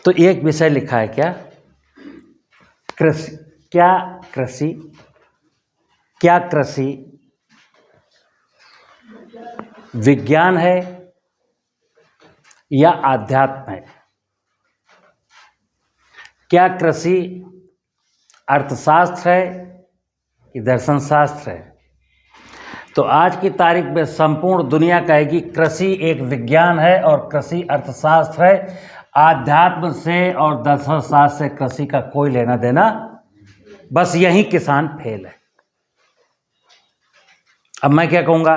तो एक विषय लिखा है क्या, कृषि। क्या कृषि विज्ञान है या आध्यात्म है? क्या कृषि अर्थशास्त्र है कि दर्शन शास्त्र है? तो आज की तारीख में संपूर्ण दुनिया कहेगी कृषि एक विज्ञान है और कृषि अर्थशास्त्र है। आध्यात्म से और दर्शन शास्त्र से कृषि का कोई लेना देना, बस यही किसान फेल है। अब मैं क्या कहूँगा,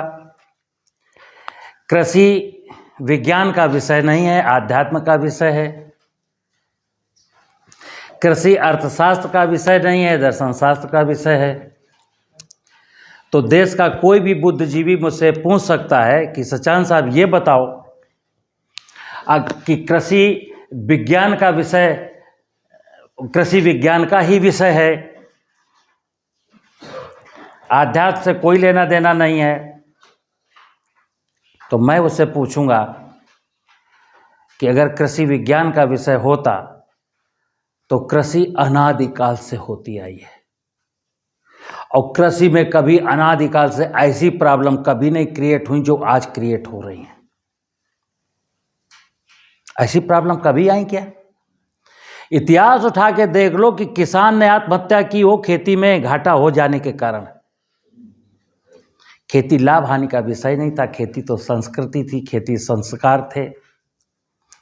कृषि विज्ञान का विषय नहीं है, आध्यात्म का विषय है। कृषि अर्थशास्त्र का विषय नहीं है, दर्शन शास्त्र का विषय है। तो देश का कोई भी बुद्धिजीवी मुझसे पूछ सकता है कि सचान साहब ये बताओ कि कृषि विज्ञान का विषय, कृषि विज्ञान का ही विषय है, आध्यात्म से कोई लेना देना नहीं है। तो मैं उससे पूछूंगा कि अगर कृषि विज्ञान का विषय होता तो कृषि अनादिकाल से होती आई है और कृषि में कभी अनादिकाल से ऐसी प्रॉब्लम कभी नहीं क्रिएट हुई जो आज क्रिएट हो रही हैं। ऐसी प्रॉब्लम कभी आई क्या? इतिहास उठा के देख लो कि किसान ने आत्महत्या की हो खेती में घाटा हो जाने के कारण। खेती लाभ हानि का विषय नहीं था, खेती तो संस्कृति थी, खेती संस्कार थे,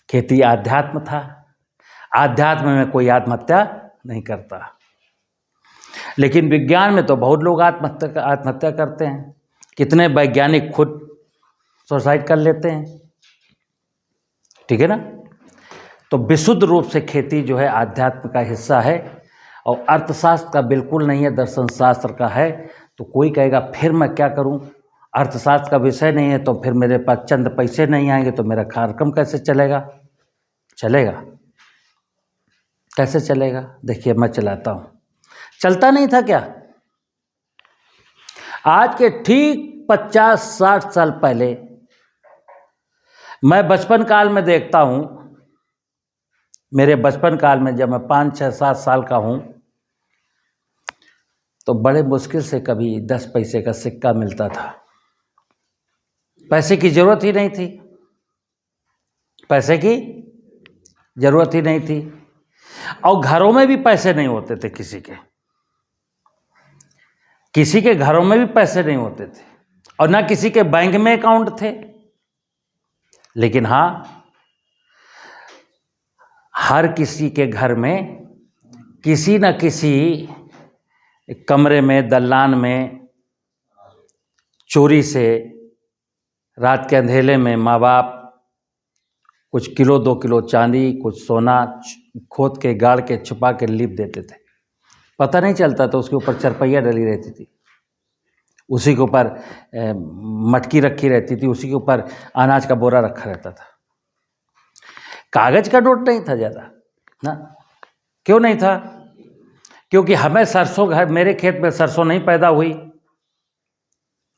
खेती आध्यात्म था। आध्यात्म में कोई आत्महत्या नहीं करता, लेकिन विज्ञान में तो बहुत लोग आत्महत्या करते हैं। कितने वैज्ञानिक खुद सुसाइड कर लेते हैं, ठीक है ना। तो विशुद्ध रूप से खेती जो है आध्यात्म का हिस्सा है और अर्थशास्त्र का बिल्कुल नहीं है, दर्शन शास्त्र का है। तो कोई कहेगा फिर मैं क्या करूं, अर्थशास्त्र का विषय नहीं है तो फिर मेरे पास चंद पैसे नहीं आएंगे तो मेरा कार्यक्रम कैसे चलेगा? कैसे चलेगा? देखिए मैं चलाता हूं। चलता नहीं था क्या? आज के ठीक 50-60 साल पहले मैं बचपन काल में देखता हूं, मेरे बचपन काल में जब मैं 5-6-7 साल का हूं तो बड़े मुश्किल से कभी 10 पैसे का सिक्का मिलता था। पैसे की जरूरत ही नहीं थी, पैसे की जरूरत ही नहीं थी और घरों में भी पैसे नहीं होते थे, किसी के घरों में भी पैसे नहीं होते थे और ना किसी के बैंक में अकाउंट थे। लेकिन हाँ, हर किसी के घर में किसी न किसी कमरे में, दलान में चोरी से रात के अंधेले में माँ बाप कुछ किलो 2 किलो चांदी, कुछ सोना खोद के गाड़ के छुपा के लिप देते थे। पता नहीं चलता था, उसके ऊपर चरपैया डली रहती थी, उसी के ऊपर मटकी रखी रहती थी, उसी के ऊपर अनाज का बोरा रखा रहता था। कागज का नोट नहीं था ज़्यादा ना। क्यों नहीं था? क्योंकि हमें सरसों, घर मेरे खेत में सरसों नहीं पैदा हुई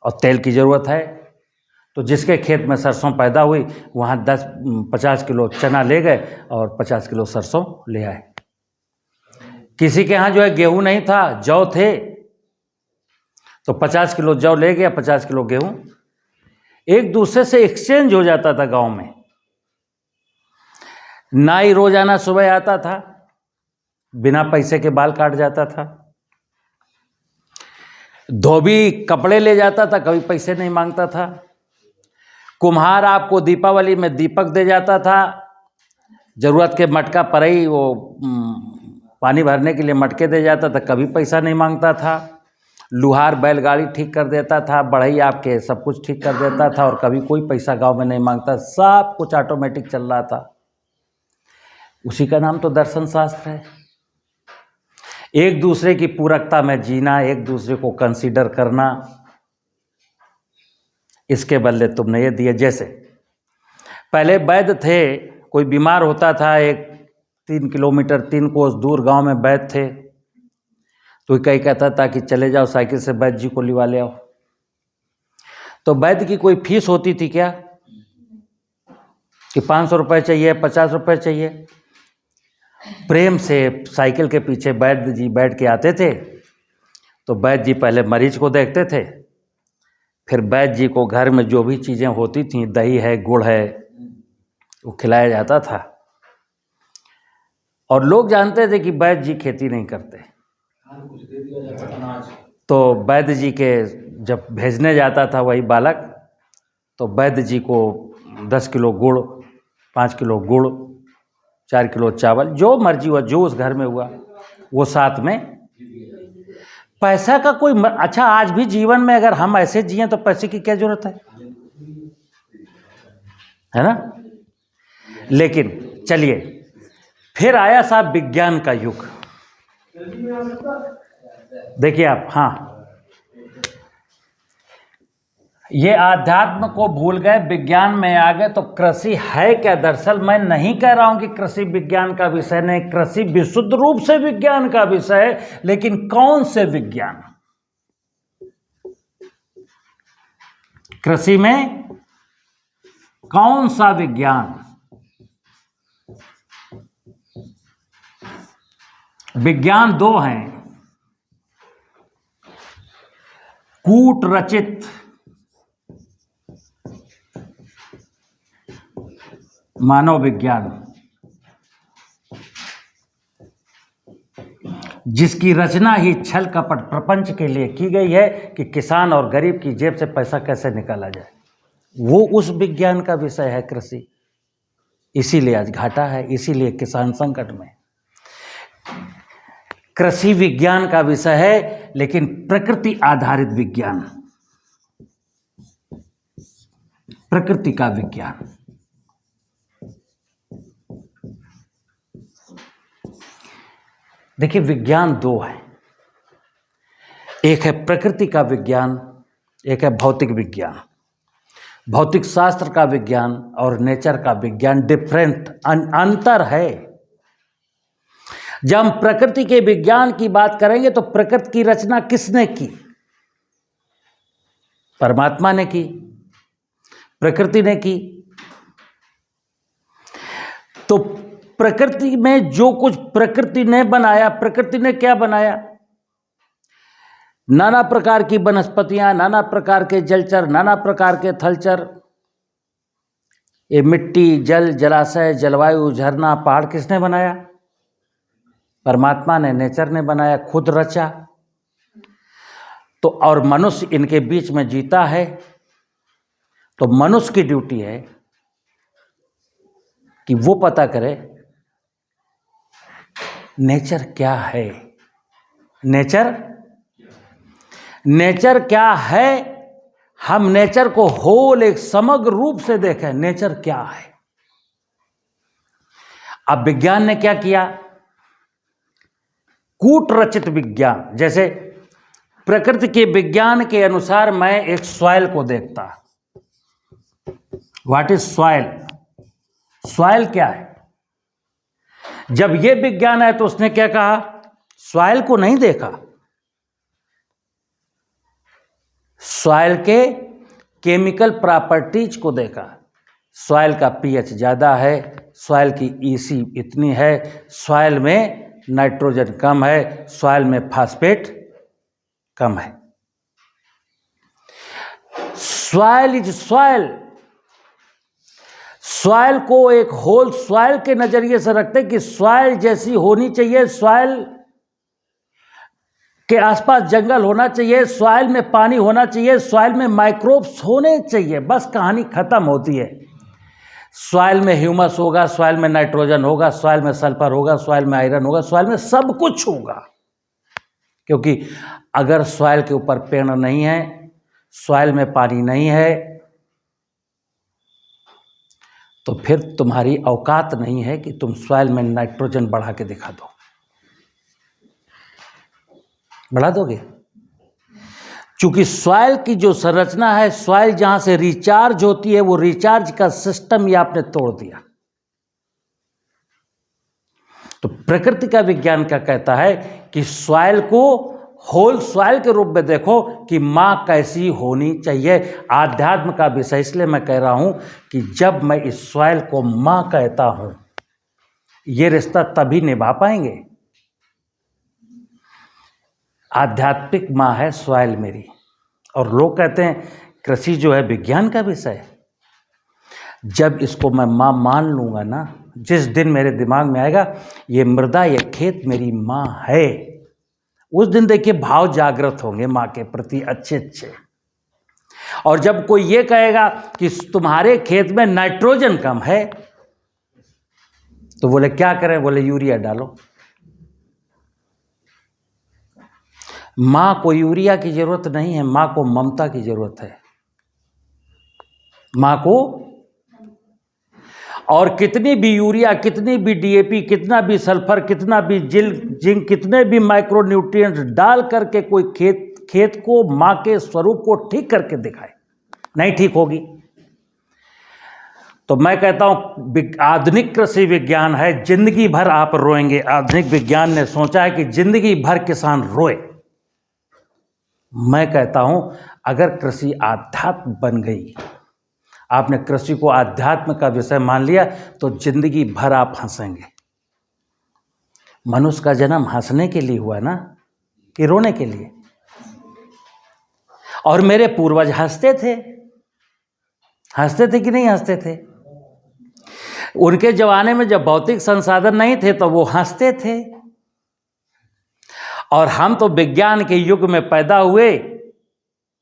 और तेल की ज़रूरत है। तो जिसके खेत में सरसों पैदा हुई वहाँ 10-50 किलो चना ले गए और 50 किलो सरसों ले आए। किसी के यहाँ जो है गेहूँ नहीं था, जौ थे, तो 50 किलो जौ ले गया, 50 किलो गेहूँ। एक दूसरे से एक्सचेंज हो जाता था गांव में। नाई रोजाना सुबह आता था, बिना पैसे के बाल काट जाता था। धोबी कपड़े ले जाता था, कभी पैसे नहीं मांगता था। कुम्हार आपको दीपावली में दीपक दे जाता था, जरूरत के मटका परई वो पानी भरने के लिए मटके दे जाता था, कभी पैसा नहीं मांगता था। लुहार बैलगाड़ी ठीक कर देता था, बढ़ई आपके सब कुछ ठीक कर देता था और कभी कोई पैसा गांव में नहीं मांगता, सब कुछ ऑटोमेटिक चल रहा था। उसी का नाम तो दर्शन शास्त्र है। एक दूसरे की पूरकता में जीना, एक दूसरे को कंसीडर करना, इसके बदले तुमने ये दिए। जैसे पहले वैद्य थे, कोई बीमार होता था, एक 3 किलोमीटर 3 कोस दूर गांव में वैद्य थे, तो कहीं कहता था कि चले जाओ साइकिल से वैद्य जी को लिवा ले आओ। तो वैद्य की कोई फीस होती थी क्या कि 500 रुपये चाहिए, 50 रुपये चाहिए? प्रेम से साइकिल के पीछे वैद्य जी बैठ के आते थे, तो वैद्य जी पहले मरीज को देखते थे, फिर वैद्य जी को घर में जो भी चीज़ें होती थीं, दही है, गुड़ है, वो खिलाया जाता था। और लोग जानते थे कि वैद्य जी खेती नहीं करते, तो वैद्य जी के जब भेजने जाता था वही बालक, तो वैद्य जी को 10 किलो गुड़, 5 किलो गुड़, 4 किलो चावल, जो मर्जी हुआ, जो उस घर में हुआ वो साथ में। पैसा का कोई अच्छा, आज भी जीवन में अगर हम ऐसे जिए तो पैसे की क्या जरूरत है ना? लेकिन चलिए, फिर आया साहब विज्ञान का युग। देखिए आप, हाँ, ये आध्यात्म को भूल गए, विज्ञान में आ गए, तो कृषि है क्या? दरअसल मैं नहीं कह रहा हूं कि कृषि विज्ञान का विषय नहीं, कृषि विशुद्ध रूप से विज्ञान का विषय है, लेकिन कौन से विज्ञान? कृषि में कौन सा विज्ञान? विज्ञान दो हैं, कूट रचित मानव विज्ञान, जिसकी रचना ही छल कपट प्रपंच के लिए की गई है कि किसान और गरीब की जेब से पैसा कैसे निकाला जाए, वो उस विज्ञान का विषय है कृषि। इसीलिए आज घाटा है, इसीलिए किसान संकट में। कृषि विज्ञान का विषय है, लेकिन प्रकृति आधारित विज्ञान, प्रकृति का विज्ञान। देखिए, विज्ञान दो है, एक है प्रकृति का विज्ञान, एक है भौतिक विज्ञान। भौतिक शास्त्र का विज्ञान और नेचर का विज्ञान डिफरेंट, अंतर है। जब हम प्रकृति के विज्ञान की बात करेंगे तो प्रकृति की रचना किसने की? परमात्मा ने की, प्रकृति ने की। तो प्रकृति में जो कुछ प्रकृति ने बनाया, प्रकृति ने क्या बनाया? नाना प्रकार की वनस्पतियां, नाना प्रकार के जलचर, नाना प्रकार के थलचर। ये मिट्टी, जल, जलाशय, जलवायु, झरना, पहाड़ किसने बनाया? परमात्मा ने, नेचर ने बनाया, खुद रचा। तो और मनुष्य इनके बीच में जीता है, तो मनुष्य की ड्यूटी है कि वो पता करे नेचर क्या है। नेचर क्या है? हम नेचर को होल, एक समग्र रूप से देखें, नेचर क्या है। अब विज्ञान ने क्या किया? कूट रचित विज्ञान। जैसे प्रकृति के विज्ञान के अनुसार मैं एक सॉइल को देखता। What is soil? सॉइल क्या है? जब ये विज्ञान है तो उसने क्या कहा? सॉइल को नहीं देखा, सॉइल के केमिकल प्रॉपर्टीज को देखा। सॉइल का पीएच ज़्यादा है, सॉइल की ईसी इतनी है, सॉइल में नाइट्रोजन कम है, सॉइल में फास्फेट कम है। Soil is soil. सॉइल को एक होल सॉइल के नजरिए से रखते कि सॉइल जैसी होनी चाहिए, सॉइल के आसपास जंगल होना चाहिए, सॉइल में पानी होना चाहिए, सॉइल में माइक्रोब्स होने चाहिए, बस कहानी खत्म होती है। सॉइल में ह्यूमस होगा, सॉइल में नाइट्रोजन होगा, सॉइल में सल्फर होगा, सॉइल में आयरन होगा, सॉइल में सब कुछ होगा। क्योंकि अगर सॉइल के ऊपर पेड़ नहीं है, सॉइल में पानी नहीं है, तो फिर तुम्हारी औकात नहीं है कि तुम सॉइल में नाइट्रोजन बढ़ा के दिखा दो। बढ़ा दोगे? चूंकि सॉइल की जो संरचना है, सॉइल जहां से रिचार्ज होती है, वो रिचार्ज का सिस्टम ही आपने तोड़ दिया। तो प्रकृति का विज्ञान क्या कहता है कि सॉइल को होल सॉइल के रूप में देखो कि मां कैसी होनी चाहिए। आध्यात्म का विषय इसलिए मैं कह रहा हूं कि जब मैं इस सॉइल को मां कहता हूं, ये रिश्ता तभी निभा पाएंगे। आध्यात्मिक माँ है सॉइल मेरी। और लोग कहते हैं कृषि जो है विज्ञान का विषय है। जब इसको मैं माँ मान लूँगा ना, जिस दिन मेरे दिमाग में आएगा ये मृदा, ये खेत मेरी माँ है, उस दिन देखिए भाव जागृत होंगे माँ के प्रति अच्छे अच्छे। और जब कोई ये कहेगा कि तुम्हारे खेत में नाइट्रोजन कम है, तो बोले क्या करें, बोले यूरिया डालो। माँ को यूरिया की जरूरत नहीं है, माँ को ममता की जरूरत है। माँ को, और कितनी भी यूरिया, कितनी भी डीएपी, कितना भी सल्फर, कितना भी जिंक, कितने भी माइक्रोन्यूट्रिएंट्स डाल करके कोई खेत को, माँ के स्वरूप को ठीक करके दिखाए, नहीं ठीक होगी। तो मैं कहता हूं आधुनिक कृषि विज्ञान है, जिंदगी भर आप रोएंगे। आधुनिक विज्ञान ने सोचा है कि जिंदगी भर किसान रोए। मैं कहता हूं अगर कृषि आध्यात्म बन गई, आपने कृषि को आध्यात्म का विषय मान लिया, तो जिंदगी भर आप हंसेंगे। मनुष्य का जन्म हंसने के लिए हुआ ना, कि रोने के लिए? और मेरे पूर्वज हंसते थे, हंसते थे कि नहीं हंसते थे? उनके जमाने में जब भौतिक संसाधन नहीं थे तो वो हंसते थे। और हम तो विज्ञान के युग में पैदा हुए।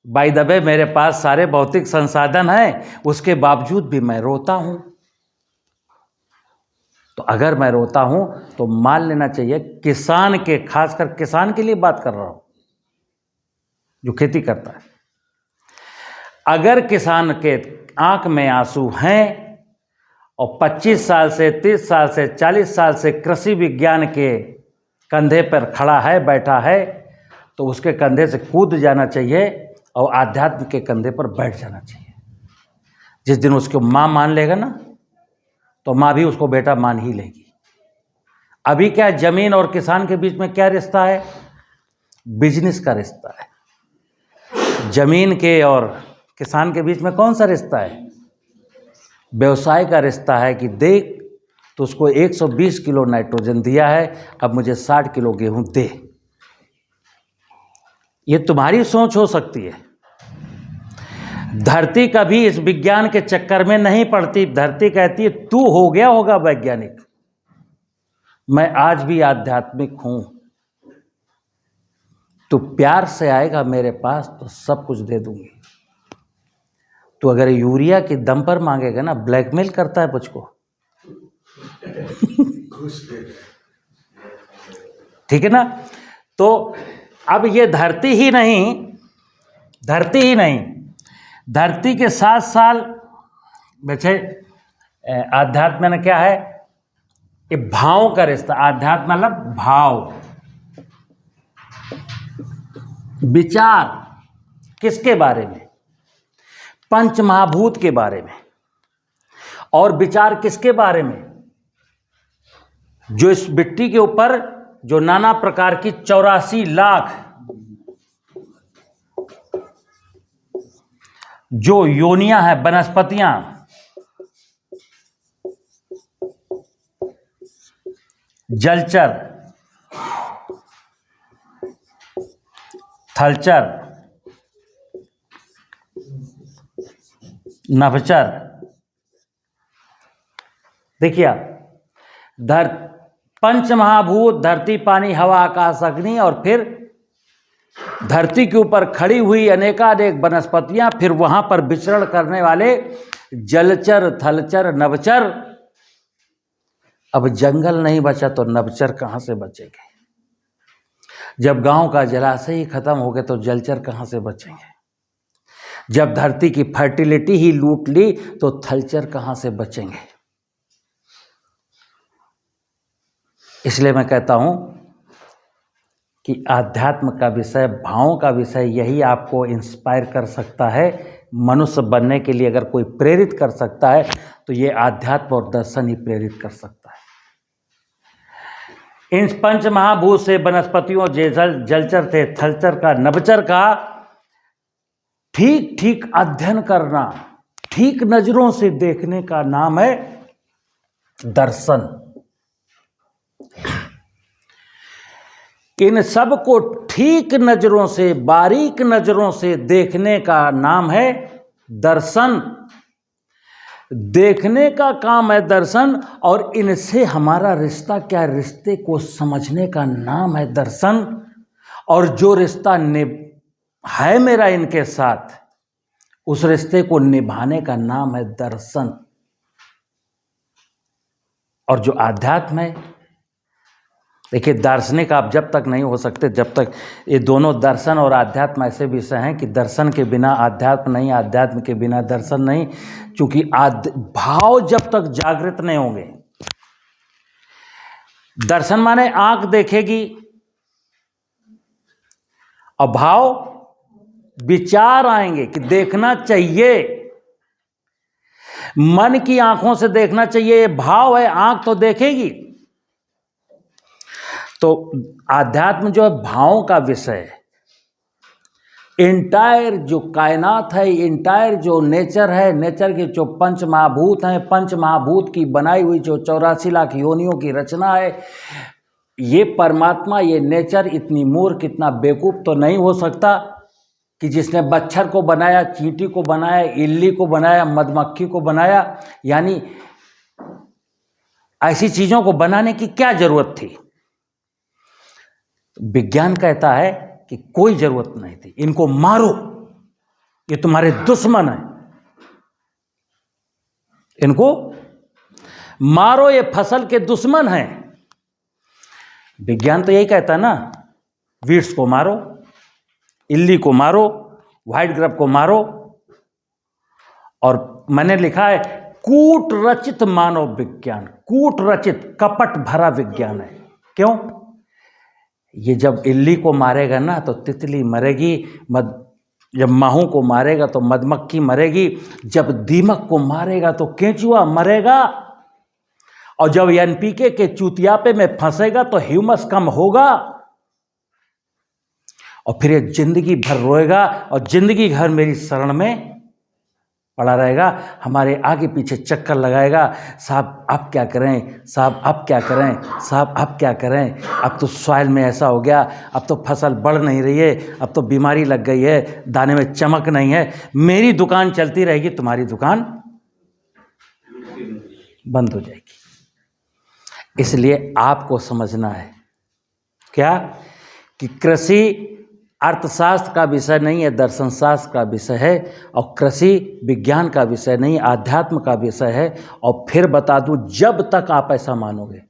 बाय द वे मेरे पास सारे भौतिक संसाधन हैं, उसके बावजूद भी मैं रोता हूं। तो अगर मैं रोता हूं तो मान लेना चाहिए किसान के, खासकर किसान के लिए बात कर रहा हूं जो खेती करता है, अगर किसान के आंख में आंसू हैं और 25 साल से, 30 साल से, 40 साल से कृषि विज्ञान के कंधे पर खड़ा है, बैठा है, तो उसके कंधे से कूद जाना चाहिए और आध्यात्म के कंधे पर बैठ जाना चाहिए। जिस दिन उसको माँ मान लेगा ना, तो माँ भी उसको बेटा मान ही लेगी। अभी क्या जमीन और किसान के बीच में क्या रिश्ता है? बिजनेस का रिश्ता है। जमीन के और किसान के बीच में कौन सा रिश्ता है? व्यवसाय का रिश्ता है कि देख, तो उसको 120 किलो नाइट्रोजन दिया है, अब मुझे 60 किलो गेहूं दे। ये तुम्हारी सोच हो सकती है। धरती कभी इस विज्ञान के चक्कर में नहीं पड़ती। धरती कहती है तू हो गया होगा वैज्ञानिक, मैं आज भी आध्यात्मिक हूं, तू प्यार से आएगा मेरे पास तो सब कुछ दे दूंगी। तो अगर यूरिया के दम पर मांगेगा ना, ब्लैकमेल करता है मुझको। ठीक है ना? तो अब ये धरती ही नहीं, धरती के साथ साथ बच्चे आध्यात्म में क्या है? ये भाव का रिश्ता। आध्यात्म मतलब भाव, विचार। किसके बारे में? पंच महाभूत के बारे में। और विचार किसके बारे में? जो इस मिट्टी के ऊपर जो नाना प्रकार की 84 लाख जो योनियां हैं, वनस्पतियां, जलचर, थलचर, नभचर। देखिए पंच महाभूत, धरती, पानी, हवा, आकाश, अग्नि, और फिर धरती के ऊपर खड़ी हुई अनेकानेक वनस्पतियां, फिर वहां पर विचरण करने वाले जलचर, थलचर, नभचर। अब जंगल नहीं बचा तो नभचर कहां से बचेंगे? जब गांव का जलाशय ही खत्म हो गया तो जलचर कहां से बचेंगे? जब धरती की फर्टिलिटी ही लूट ली तो थलचर कहां से बचेंगे? इसलिए मैं कहता हूं कि आध्यात्म का विषय, भावों का विषय, यही आपको इंस्पायर कर सकता है। मनुष्य बनने के लिए अगर कोई प्रेरित कर सकता है तो ये आध्यात्म और दर्शन ही प्रेरित कर सकता है। इन पंच महाभूत से वनस्पतियों, जलचर थे, थलचर का, नभचर का ठीक ठीक अध्ययन करना, ठीक नजरों से देखने का नाम है दर्शन। इन सब को ठीक नजरों से, बारीक नजरों से देखने का नाम है दर्शन। देखने का काम है दर्शन, और इनसे हमारा रिश्ता क्या, रिश्ते को समझने का नाम है दर्शन। और जो रिश्ता है मेरा इनके साथ, उस रिश्ते को निभाने का नाम है दर्शन। और जो आध्यात्म है, देखिए दार्शनिक आप जब तक नहीं हो सकते जब तक, ये दोनों दर्शन और आध्यात्म ऐसे विषय हैं कि दर्शन के बिना आध्यात्म नहीं, आध्यात्म के बिना दर्शन नहीं। क्योंकि भाव जब तक जागृत नहीं होंगे, दर्शन माने आंख देखेगी, और भाव विचार आएंगे कि देखना चाहिए, मन की आंखों से देखना चाहिए। ये भाव है, आंख तो देखेगी। तो आध्यात्म जो है भावों का विषय है। इंटायर जो कायनात है, इंटायर जो नेचर है, नेचर के जो पंच महाभूत हैं, पंच महाभूत की बनाई हुई जो 84 लाख योनियों की रचना है, ये परमात्मा, ये नेचर इतनी मूर्ख, इतना बेवकूफ़ तो नहीं हो सकता कि जिसने बच्छर को बनाया, चींटी को बनाया, इल्ली को बनाया, मधुमक्खी को बनाया। यानी ऐसी चीज़ों को बनाने की क्या जरूरत थी? विज्ञान कहता है कि कोई जरूरत नहीं थी, इनको मारो, ये तुम्हारे दुश्मन हैं, इनको मारो, ये फसल के दुश्मन हैं। विज्ञान तो यही कहता है ना, वीड्स को मारो, इल्ली को मारो, व्हाइट ग्रेप को मारो। और मैंने लिखा है कूट रचित मानव विज्ञान, कूट रचित कपट भरा विज्ञान है। क्यों? ये जब इल्ली को मारेगा ना तो तितली मरेगी, जब माहू को मारेगा तो मधुमक्खी मरेगी, जब दीमक को मारेगा तो केंचुआ मरेगा, और जब एनपीके के चूतियापे में फंसेगा तो ह्यूमस कम होगा, और फिर ये जिंदगी भर रोएगा और जिंदगी भर मेरी शरण में पड़ा रहेगा, हमारे आगे पीछे चक्कर लगाएगा। साहब अब क्या करें, साहब अब क्या करें, साहब अब क्या करें, अब तो सॉइल में ऐसा हो गया, अब तो फसल बढ़ नहीं रही है, अब तो बीमारी लग गई है, दाने में चमक नहीं है, मेरी दुकान चलती रहेगी, तुम्हारी दुकान बंद हो जाएगी। इसलिए आपको समझना है क्या कि कृषि अर्थशास्त्र का विषय नहीं है, दर्शन शास्त्र का विषय है, और कृषि विज्ञान का विषय नहीं, आध्यात्म का विषय है। और फिर बता दूं, जब तक आप ऐसा मानोगे,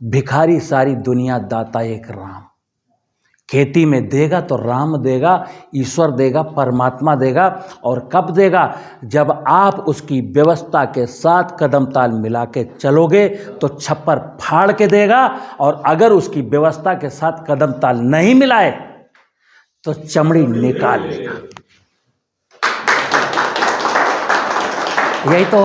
भिखारी सारी दुनिया, दाता एक राम। खेती में देगा तो राम देगा, ईश्वर देगा, परमात्मा देगा। और कब देगा? जब आप उसकी व्यवस्था के साथ कदम ताल मिला के चलोगे तो छप्पर फाड़ के देगा, और अगर उसकी व्यवस्था के साथ कदम ताल नहीं मिलाए तो चमड़ी निकाल लेगा। यही तो